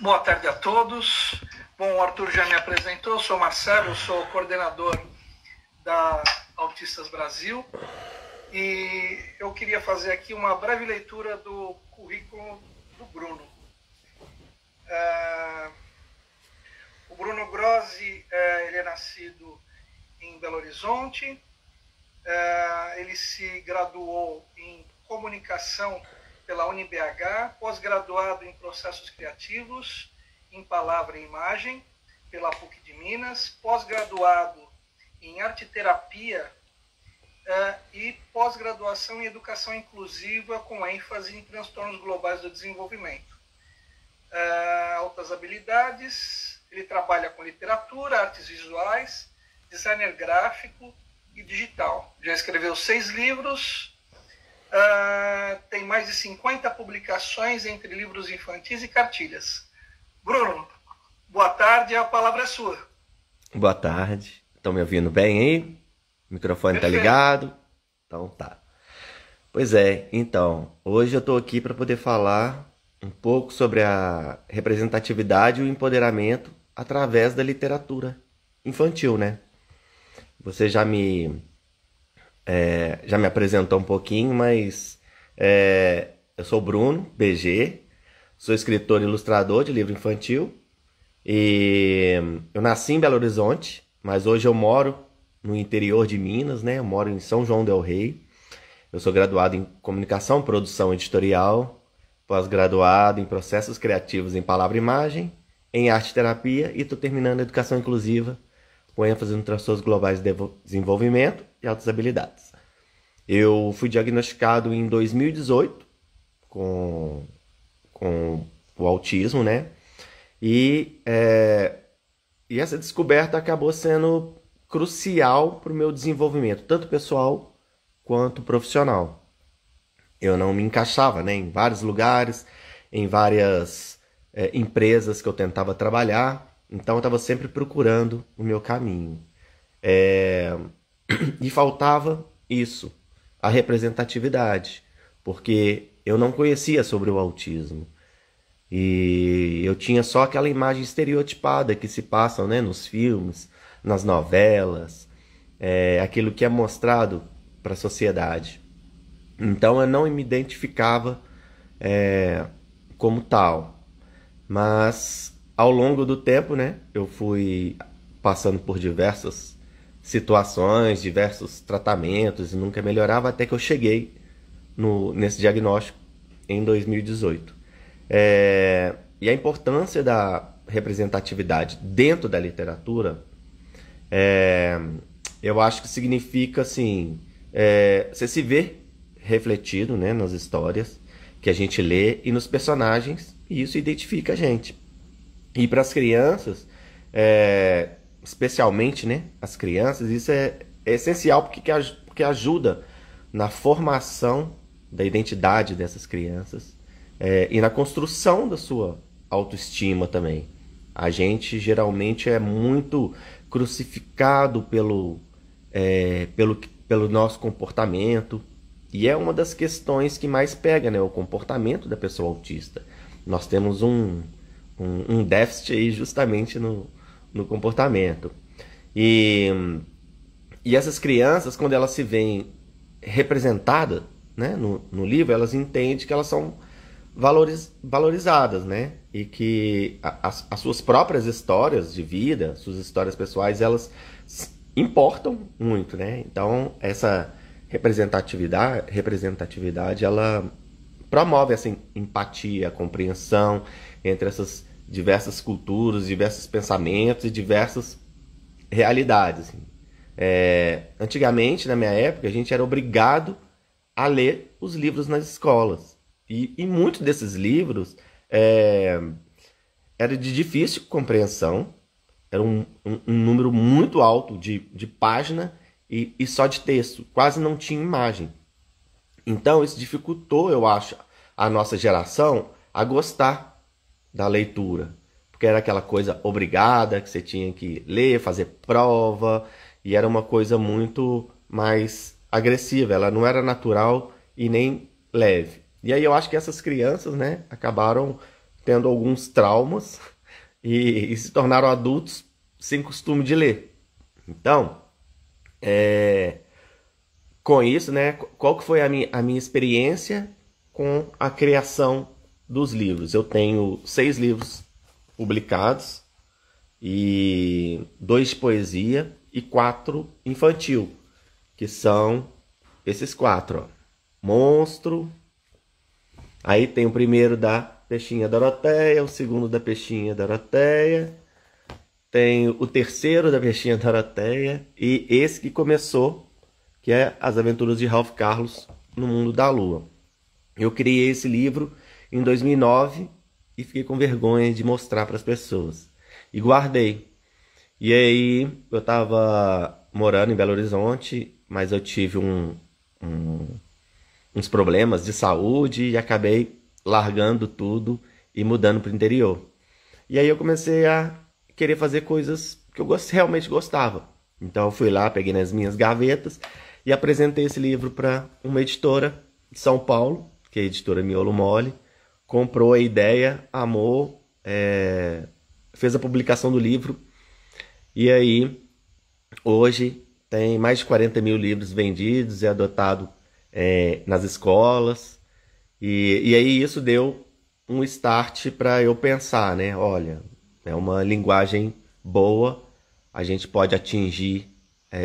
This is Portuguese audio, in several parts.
Boa tarde a todos. Bom, o Arthur já me apresentou, sou Marcelo, sou coordenador da Autistas Brasil e eu queria fazer aqui uma breve leitura do currículo do Bruno. O Bruno Grossi, ele é nascido em Belo Horizonte, ele se graduou em comunicação pela UniBH, pós-graduado em processos criativos, em palavra e imagem, pela PUC de Minas, pós-graduado em arte-terapia e pós-graduação em educação inclusiva com ênfase em transtornos globais do desenvolvimento. Altas habilidades, ele trabalha com literatura, artes visuais, designer gráfico e digital. Já escreveu 6 livros, tem mais de 50 publicações entre livros infantis e cartilhas. Bruno, boa tarde, a palavra é sua. Boa tarde, estão me ouvindo bem aí? O microfone tá Perfeito. ligado? Então tá. Pois é, então, hoje eu estou aqui para poder falar um pouco sobre a representatividade e o empoderamento através da literatura infantil, né? Você já me apresentou um pouquinho, mas eu sou o Bruno, BG, sou escritor e ilustrador de livro infantil e eu nasci em Belo Horizonte, mas hoje eu moro no interior de Minas, né? Eu moro em São João del Rei. Eu sou graduado em comunicação, produção editorial, pós-graduado em processos criativos em palavra e imagem, em arte-terapia e estou terminando a educação inclusiva com ênfase nos transtornos globais de desenvolvimento e altas habilidades. Eu fui diagnosticado em 2018 com o autismo, né? E essa descoberta acabou sendo crucial para o meu desenvolvimento, tanto pessoal quanto profissional. Eu não me encaixava, né, em vários lugares, em várias empresas que eu tentava trabalhar, então eu estava sempre procurando o meu caminho. E faltava isso, a representatividade, porque eu não conhecia sobre o autismo. E eu tinha só aquela imagem estereotipada que se passa, né, nos filmes, nas novelas, aquilo que é mostrado para a sociedade. Então eu não me identificava como tal. Mas ao longo do tempo, né, eu fui passando por diversas situações, diversos tratamentos e nunca melhorava até que eu cheguei nesse diagnóstico em 2018. E a importância da representatividade dentro da literatura, eu acho que significa assim, você se vê refletido, né, nas histórias que a gente lê e nos personagens, e isso identifica a gente. E para as crianças, especialmente, né, as crianças, isso é essencial porque ajuda na formação da identidade dessas crianças e na construção da sua autoestima também. A gente geralmente é muito crucificado pelo nosso comportamento, e é uma das questões que mais pega, né, o comportamento da pessoa autista. Nós temos um déficit aí justamente no comportamento. E essas crianças, quando elas se veem representadas, né, no livro, elas entendem que elas são valorizadas, né? E que as suas próprias histórias de vida, suas histórias pessoais, elas importam muito, né? Então, essa representatividade, ela promove essa empatia, compreensão entre essas diversas culturas, diversos pensamentos e diversas realidades. Assim. Antigamente, na minha época, a gente era obrigado a ler os livros nas escolas. E muitos desses livros era de difícil compreensão, era um número muito alto de página e só de texto, quase não tinha imagem. Então isso dificultou, eu acho, a nossa geração a gostar da leitura, porque era aquela coisa obrigada, que você tinha que ler, fazer prova, e era uma coisa muito mais agressiva, ela não era natural e nem leve. E aí eu acho que essas crianças, né, acabaram tendo alguns traumas e se tornaram adultos sem costume de ler. Então, com isso, né, qual que foi a minha experiência com a criação dos livros? Eu tenho 6 livros publicados, e 2 de poesia e 4 infantil, que são esses 4, ó. Monstro, aí tem o primeiro da Peixinha Doroteia, o segundo da Peixinha Doroteia, tem o terceiro da Peixinha Doroteia e esse que começou, que é As Aventuras de Ralph Carlos no Mundo da Lua. Eu criei esse livro em 2009 e fiquei com vergonha de mostrar para as pessoas. E guardei. E aí eu estava morando em Belo Horizonte, mas eu tive uns problemas de saúde e acabei largando tudo e mudando para o interior. E aí eu comecei a querer fazer coisas que eu realmente gostava. Então eu fui lá, peguei nas minhas gavetas e apresentei esse livro para uma editora de São Paulo, que é a editora Miolo Mole. Comprou a ideia, amou, fez a publicação do livro. E aí, hoje, tem mais de 40 mil livros vendidos e adotado nas escolas. E aí isso deu um start para eu pensar, né? Olha, é uma linguagem boa, a gente pode atingir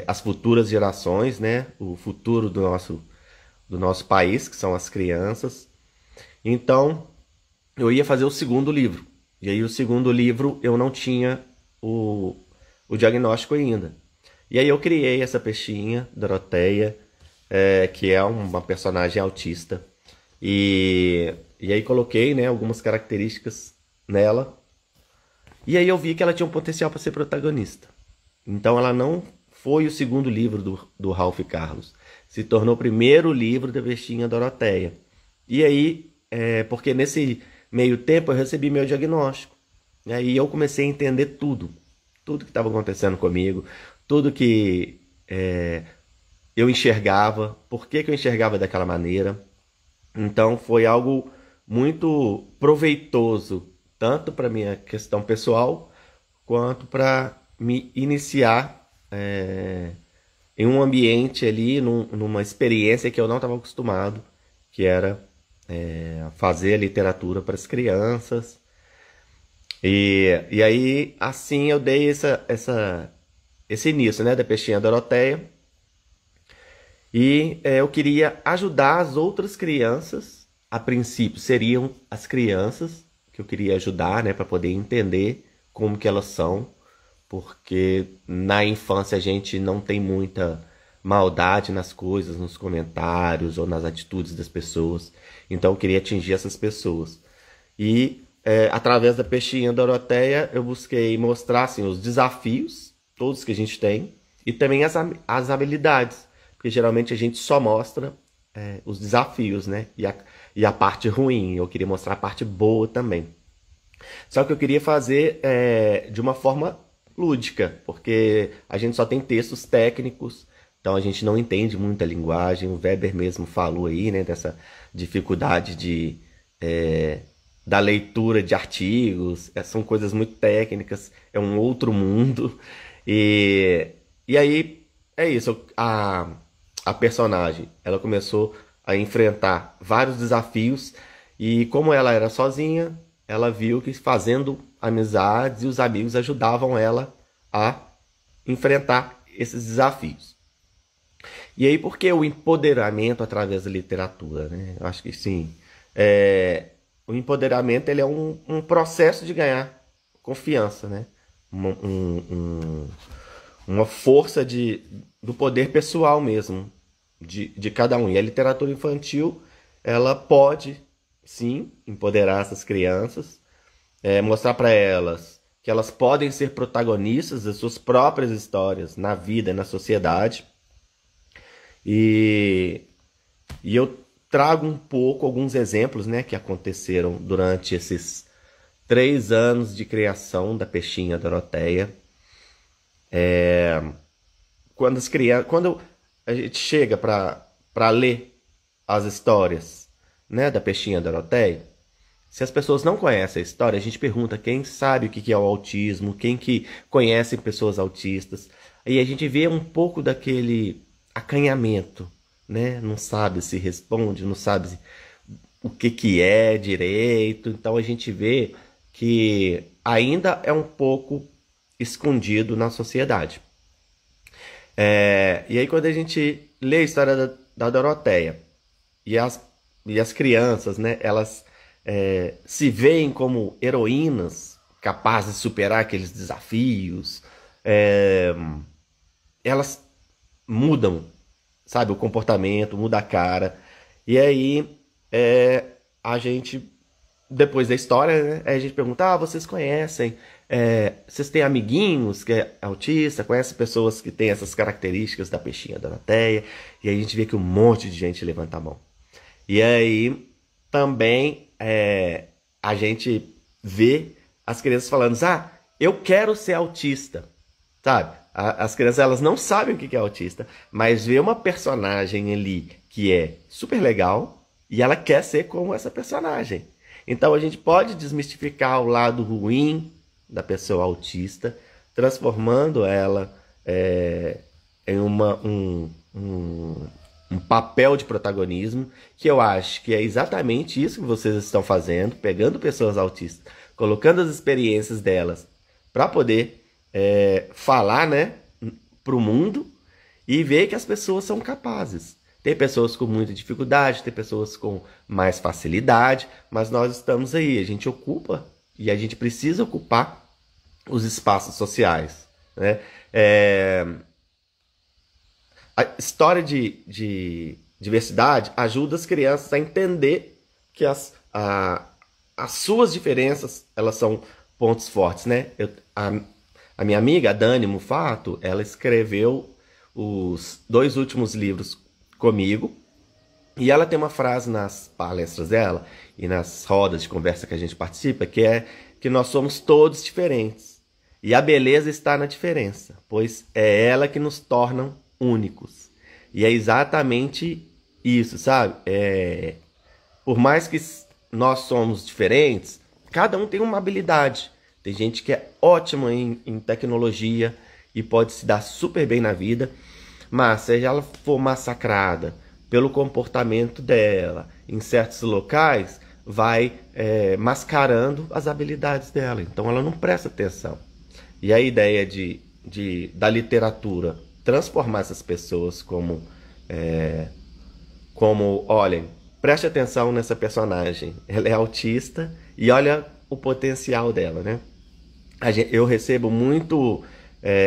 as futuras gerações, né? O futuro do nosso país, que são as crianças. Então, eu ia fazer o segundo livro. E aí o segundo livro eu não tinha o diagnóstico ainda. E aí eu criei essa peixinha, Doroteia, que é uma personagem autista. E aí coloquei, né, algumas características nela. E aí eu vi que ela tinha um potencial para ser protagonista. Então ela não foi o segundo livro do Ralph Carlos. Se tornou o primeiro livro da peixinha Doroteia. E aí, porque nesse meio tempo eu recebi meu diagnóstico. E aí eu comecei a entender tudo que estava acontecendo comigo, tudo que eu enxergava, por que eu enxergava daquela maneira. Então foi algo muito proveitoso, tanto para minha questão pessoal, quanto para me iniciar em um ambiente ali, numa experiência que eu não estava acostumado, que era fazer a literatura para as crianças. E aí, assim, eu dei esse início, né, da Peixinha Doroteia. E eu queria ajudar as outras crianças. A princípio, seriam as crianças que eu queria ajudar, né, para poder entender como que elas são. Porque na infância a gente não tem muita maldade nas coisas, nos comentários ou nas atitudes das pessoas. Então eu queria atingir essas pessoas. E através da Peixinha Doroteia eu busquei mostrar assim, os desafios, todos que a gente tem, e também as habilidades. Porque geralmente a gente só mostra os desafios, né? E a parte ruim. Eu queria mostrar a parte boa também. Só que eu queria fazer de uma forma lúdica, porque a gente só tem textos técnicos, então a gente não entende muita linguagem. O Weber mesmo falou aí, né, dessa dificuldade da leitura de artigos. São coisas muito técnicas, é um outro mundo. E aí é isso, a personagem, ela começou a enfrentar vários desafios, e como ela era sozinha, ela viu que fazendo amizades e os amigos ajudavam ela a enfrentar esses desafios. E aí, por que o empoderamento através da literatura, né? Eu acho que sim. O empoderamento ele é um processo de ganhar confiança, né? Uma força do poder pessoal mesmo, de cada um. E a literatura infantil, ela pode, sim, empoderar essas crianças, mostrar para elas que elas podem ser protagonistas das suas próprias histórias na vida e na sociedade. E eu trago um pouco alguns exemplos, né, que aconteceram durante esses 3 anos de criação da Peixinha Doroteia. Quando a gente chega para ler as histórias, né, da Peixinha Doroteia, se as pessoas não conhecem a história, a gente pergunta quem sabe o que é o autismo, quem que conhece pessoas autistas. Aí a gente vê um pouco daquele acanhamento, né? Não sabe se responde, não sabe o que é direito. Então a gente vê que ainda é um pouco escondido na sociedade. E aí quando a gente lê a história da Doroteia e as crianças, né, elas se veem como heroínas capazes de superar aqueles desafios, elas mudam, sabe, o comportamento, muda a cara. E aí a gente, depois da história, né, a gente pergunta, vocês conhecem, vocês têm amiguinhos que é autista, conhecem pessoas que têm essas características da peixinha Doroteia? E aí a gente vê que um monte de gente levanta a mão. E aí também a gente vê as crianças falando, eu quero ser autista, sabe? As crianças, elas não sabem o que é autista, mas vê uma personagem ali que é super legal e ela quer ser como essa personagem. Então a gente pode desmistificar o lado ruim da pessoa autista, transformando ela em um papel de protagonismo, que eu acho que é exatamente isso que vocês estão fazendo, pegando pessoas autistas, colocando as experiências delas para poder falar, né, para o mundo e ver que as pessoas são capazes. Tem pessoas com muita dificuldade, tem pessoas com mais facilidade, mas nós estamos aí, a gente ocupa e a gente precisa ocupar os espaços sociais, né? A história de diversidade ajuda as crianças a entender que as suas diferenças, elas são pontos fortes, né? A minha amiga, a Dani Mufato, ela escreveu os 2 últimos livros comigo, e ela tem uma frase nas palestras dela e nas rodas de conversa que a gente participa, que é que nós somos todos diferentes. E a beleza está na diferença, pois é ela que nos torna únicos. E é exatamente isso, sabe? Por mais que nós somos diferentes, cada um tem uma habilidade. Tem gente que é ótima em tecnologia e pode se dar super bem na vida, mas se ela for massacrada pelo comportamento dela em certos locais, vai mascarando as habilidades dela. Então ela não presta atenção. E a ideia da literatura transformar essas pessoas como olhem, preste atenção nessa personagem. Ela é autista e olha o potencial dela, né? Eu recebo muito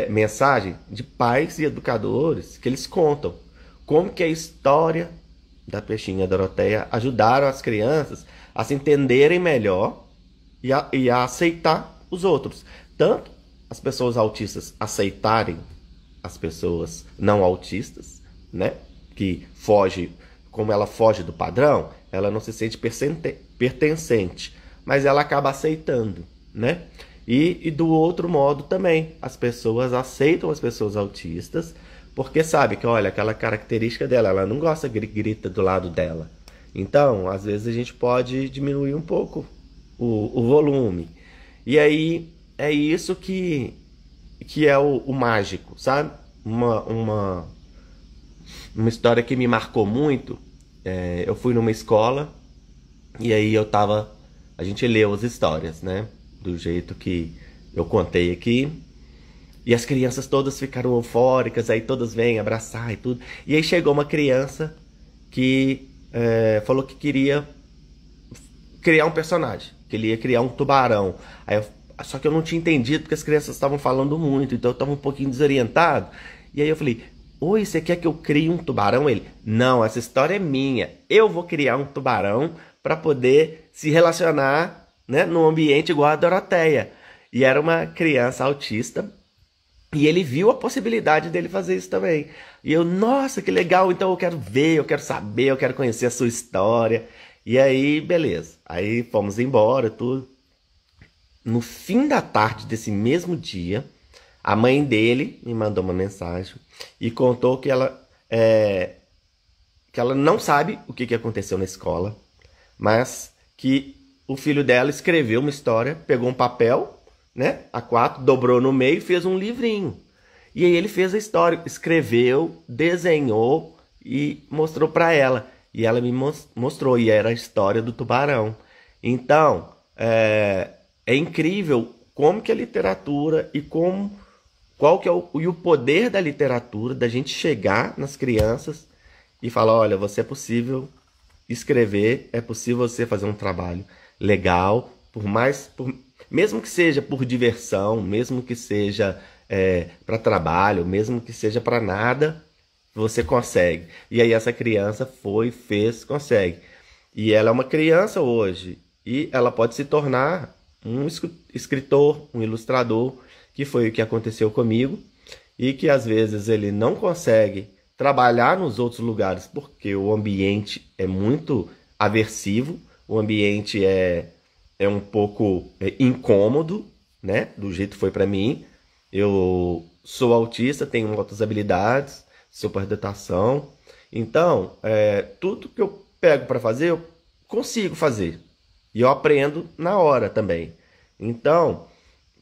mensagem de pais e educadores que eles contam como que a história da peixinha Doroteia ajudaram as crianças a se entenderem melhor e a aceitar os outros. Tanto as pessoas autistas aceitarem as pessoas não autistas, né? Que como ela foge do padrão, ela não se sente pertencente, mas ela acaba aceitando, né? E do outro modo também, as pessoas aceitam as pessoas autistas, porque sabe que, olha, aquela característica dela, ela não gosta que grita do lado dela. Então, às vezes a gente pode diminuir um pouco o volume. E aí é isso que é o mágico, sabe? Uma história que me marcou muito. Eu fui numa escola e aí a gente leu as histórias, né? Do jeito que eu contei aqui. E as crianças todas ficaram eufóricas, aí todas vêm abraçar e tudo. E aí chegou uma criança que falou que queria criar um personagem, que ele ia criar um tubarão. Só que eu não tinha entendido porque as crianças estavam falando muito, então eu estava um pouquinho desorientado. E aí eu falei, oi, você quer que eu crie um tubarão? Ele, não, essa história é minha. Eu vou criar um tubarão para poder se relacionar, né, num ambiente igual a Doroteia. E era uma criança autista e ele viu a possibilidade dele fazer isso também. E eu, nossa, que legal, então eu quero ver, eu quero saber, eu quero conhecer a sua história. E aí, beleza. Aí fomos embora, tudo. No fim da tarde desse mesmo dia, a mãe dele me mandou uma mensagem e contou que ela não sabe o que aconteceu na escola, mas que o filho dela escreveu uma história, pegou um papel, né, A4, dobrou no meio e fez um livrinho. E aí ele fez a história, escreveu, desenhou e mostrou para ela. E ela me mostrou, e era a história do tubarão. Então, é incrível como que a literatura e qual que é o poder da literatura, da gente chegar nas crianças e falar, olha, você é possível escrever, é possível você fazer um trabalho legal, mesmo que seja por diversão, mesmo que seja para trabalho, mesmo que seja para nada, você consegue. E aí essa criança fez, consegue. E ela é uma criança hoje, e ela pode se tornar um escritor, um ilustrador, que foi o que aconteceu comigo, e que às vezes ele não consegue trabalhar nos outros lugares porque o ambiente é muito aversivo, o ambiente é um pouco incômodo, né? Do jeito que foi para mim. Eu sou autista, tenho outras habilidades, superdatação. Então, tudo que eu pego para fazer, eu consigo fazer. E eu aprendo na hora também. Então,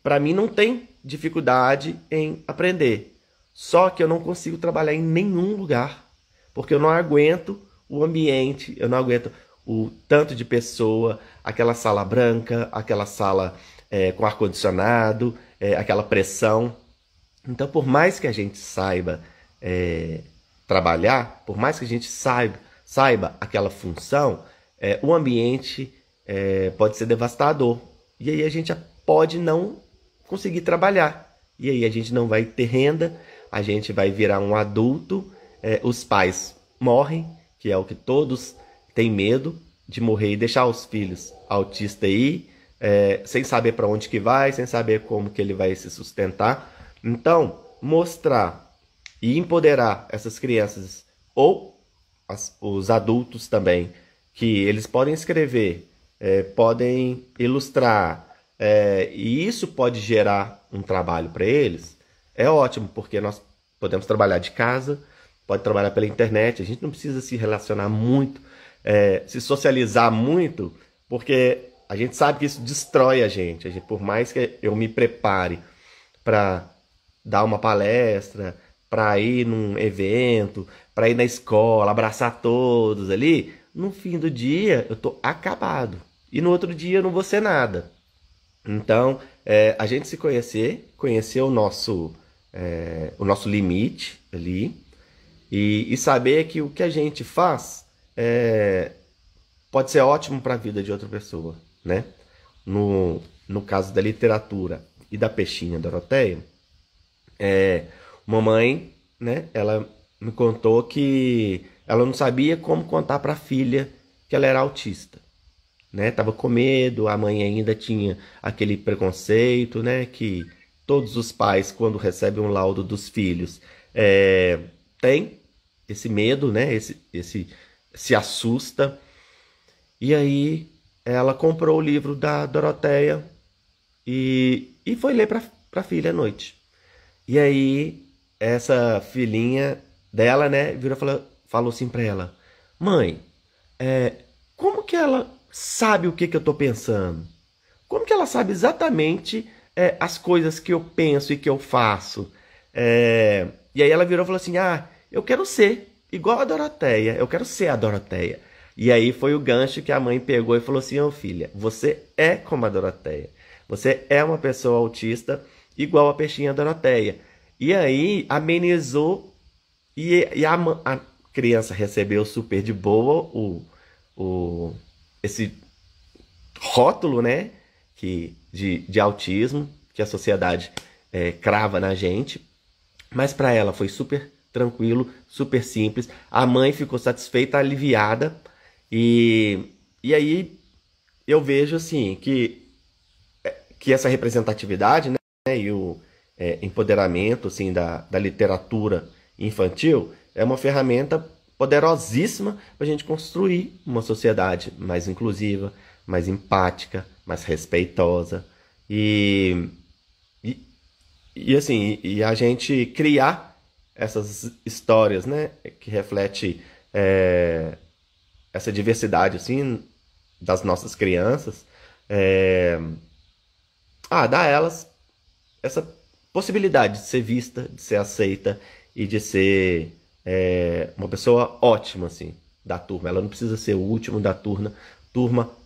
para mim não tem dificuldade em aprender. Só que eu não consigo trabalhar em nenhum lugar. Porque eu não aguento o ambiente, eu não aguento o tanto de pessoa, aquela sala branca, aquela sala com ar-condicionado, aquela pressão. Então, por mais que a gente saiba trabalhar, por mais que a gente saiba aquela função, o ambiente pode ser devastador. E aí a gente pode não conseguir trabalhar. E aí a gente não vai ter renda, a gente vai virar um adulto, os pais morrem, que é o que todos têm medo de morrer e deixar os filhos autistas aí, sem saber para onde que vai, sem saber como que ele vai se sustentar. Então, mostrar e empoderar essas crianças, ou os adultos também, que eles podem escrever, podem ilustrar, e isso pode gerar um trabalho para eles, é ótimo, porque nós podemos trabalhar de casa, pode trabalhar pela internet, a gente não precisa se relacionar muito, se socializar muito, porque a gente sabe que isso destrói a gente. Por mais que eu me prepare para dar uma palestra, para ir num evento, para ir na escola, abraçar todos ali, no fim do dia eu tô acabado. E no outro dia eu não vou ser nada. Então, a gente se conhecer o nosso limite ali, e saber que o que a gente faz pode ser ótimo para a vida de outra pessoa, né? No caso da literatura e da peixinha Doroteia, uma mãe, né? Ela me contou que ela não sabia como contar para a filha que ela era autista, né? Tava com medo, a mãe ainda tinha aquele preconceito, né? Que todos os pais, quando recebem um laudo dos filhos, tem esse medo, né? Se assusta. E aí ela comprou o livro da Doroteia e foi ler para a filha à noite. E aí essa filhinha dela, né, virou e falou assim para ela: mãe, como que ela sabe o que eu tô pensando? Como que ela sabe exatamente as coisas que eu penso e que eu faço? E aí ela virou e falou assim: eu quero ser igual a Doroteia, eu quero ser a Doroteia. E aí foi o gancho que a mãe pegou e falou assim: filha, você é como a Doroteia. Você é uma pessoa autista igual a peixinha Doroteia. E aí amenizou, e a criança recebeu super de boa esse rótulo, né, de autismo que a sociedade crava na gente. Mas para ela foi super tranquilo, super simples. A mãe ficou satisfeita, aliviada. E aí eu vejo assim que essa representatividade, né, e o empoderamento assim, da literatura infantil é uma ferramenta poderosíssima para a gente construir uma sociedade mais inclusiva, mais empática, mais respeitosa e assim, e a gente criar essas histórias, né, que reflete essa diversidade assim das nossas crianças, Dar a elas essa possibilidade de ser vista, de ser aceita e de ser uma pessoa ótima, assim, da turma. Ela não precisa ser o último da turma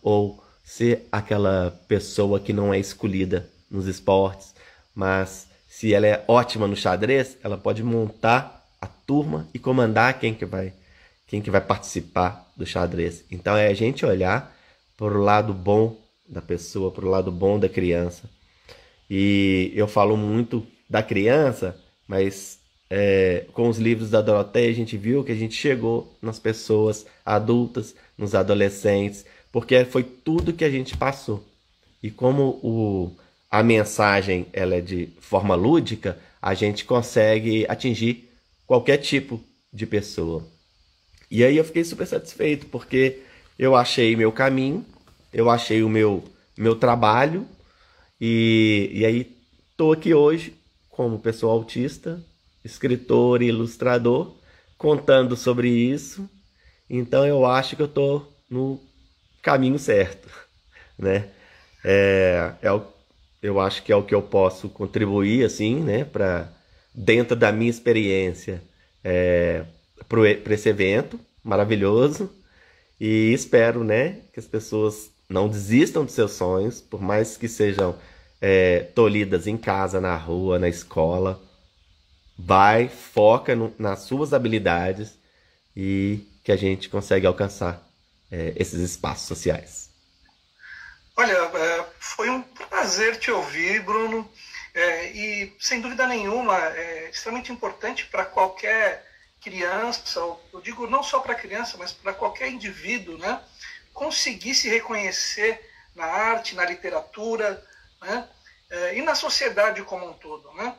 ou ser aquela pessoa que não é escolhida nos esportes, mas se ela é ótima no xadrez, ela pode montar a turma e comandar quem que vai participar do xadrez. Então é a gente olhar para o lado bom da pessoa, para o lado bom da criança. E eu falo muito da criança, mas com os livros da Doroteia a gente viu que a gente chegou nas pessoas adultas, nos adolescentes, porque foi tudo que a gente passou. E como a mensagem ela é de forma lúdica, a gente consegue atingir qualquer tipo de pessoa. E aí eu fiquei super satisfeito, porque eu achei meu caminho, eu achei o meu trabalho, e aí estou aqui hoje como pessoa autista, escritor e ilustrador, contando sobre isso. Então eu acho que eu estou no caminho certo, né? Eu acho que é o que eu posso contribuir, assim, né, dentro da minha experiência, para esse evento maravilhoso. E espero, né, que as pessoas não desistam dos seus sonhos, por mais que sejam tolhidas em casa, na rua, na escola. Foca nas suas habilidades e que a gente consegue alcançar esses espaços sociais. Olha, foi um prazer te ouvir, Bruno, e sem dúvida nenhuma é extremamente importante para qualquer criança, eu digo não só para criança, mas para qualquer indivíduo, né, conseguir se reconhecer na arte, na literatura, né, e na sociedade como um todo, né?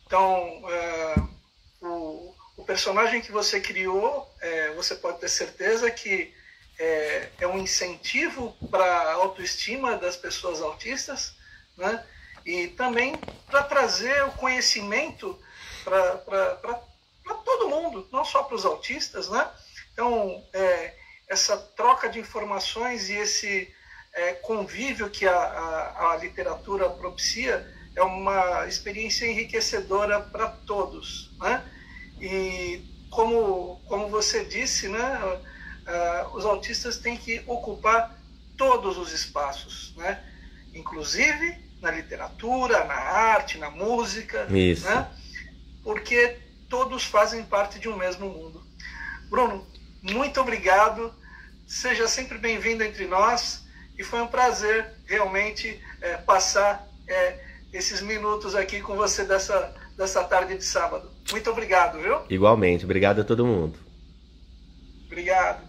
Então, o personagem que você criou, você pode ter certeza que é um incentivo para a autoestima das pessoas autistas, né? E também para trazer o conhecimento para todo mundo, não só para os autistas, né? Então, essa troca de informações e esse convívio que a literatura propicia é uma experiência enriquecedora para todos, né? E como você disse, né? Os autistas têm que ocupar todos os espaços, né? Inclusive na literatura, na arte, na música, Isso. Né? Porque todos fazem parte de um mesmo mundo. Bruno, muito obrigado, seja sempre bem-vindo entre nós, e foi um prazer realmente passar esses minutos aqui com você dessa tarde de sábado. Muito obrigado, viu? Igualmente, obrigado a todo mundo. Obrigado.